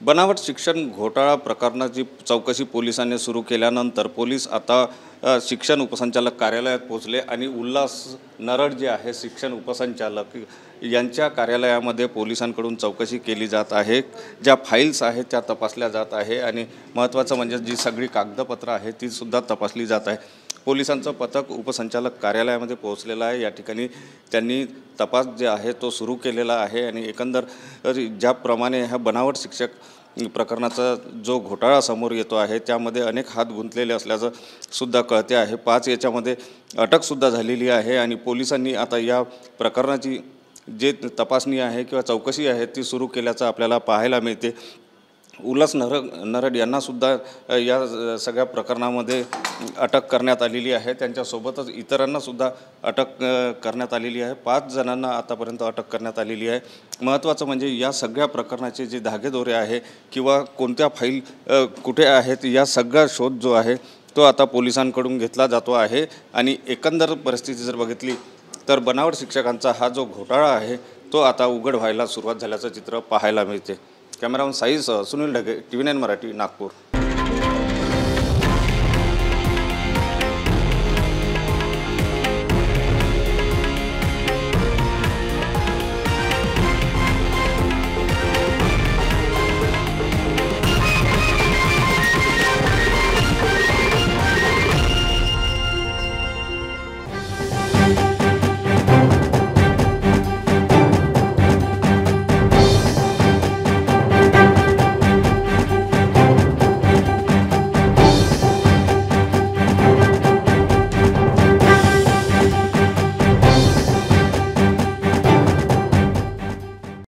बनावट शिक्षण घोटाळा प्रकरणाची चौकशी पोलिसांनी सुरू केल्यानंतर पोलीस आता शिक्षण उपसंचालक कार्यालयात पोहोचले आणि उल्हास नरड जे आहे शिक्षण उपसंचालक यांच्या कार्यालयामध्ये पोलिसांकडून चौकशी केली जात आहे। ज्या फाईल्स आहेत त्या तपासल्या जात आहे आणि महत्त्वाचं म्हणजे जी सगळी कागदपत्र आहेत ती सुद्धा तपासली जात आहे। पोलिसांचं पथक उपसंचालक कार्यालयामध्ये पोहोचलेलं आहे। या ठिकाणी त्यांनी तपास जे आहे तो सुरू केलेला आहे आणि एकंदर ज्याप्रमाणे ह्या बनावट शिक्षक प्रकरणाचा जो घोटाळा समोर येतो आहे त्यामध्ये अनेक हात गुंतलेले असल्याचं सुद्धा कळते आहे। 5 याच्यामध्ये अटकसुद्धा झालेली आहे आणि पोलिसांनी आता या प्रकरणाची जे तपासणी आहे किंवा चौकशी आहे ती सुरू केल्याचं आपल्याला पाहायला मिळते। उल्हास नरड यांना सुद्धा या सगळ्या प्रकरणामध्ये अटक करण्यात आलेली आहे। त्यांच्यासोबतच इतरांना सुद्धा अटक करण्यात आलेली आहे। 5 जणांना आतापर्यंत अटक करण्यात आलेली आहे। महत्त्वाचं म्हणजे या सगळ्या प्रकरणाचे जे धागेदोरे आहे किंवा कोणत्या फाईल कुठे आहेत या सगळा शोध जो आहे तो आता पोलिसांकडून घेतला जातो आहे आणि एकंदर परिस्थिती जर बघितली तर बनावट शिक्षकांचा हा जो घोटाळा आहे तो आता उघड व्हायला सुरुवात झाल्याचं चित्र पाहायला मिळते। कॅमेरामन साईसह सुनील ढगे, TV9 मराठी, नागपूर।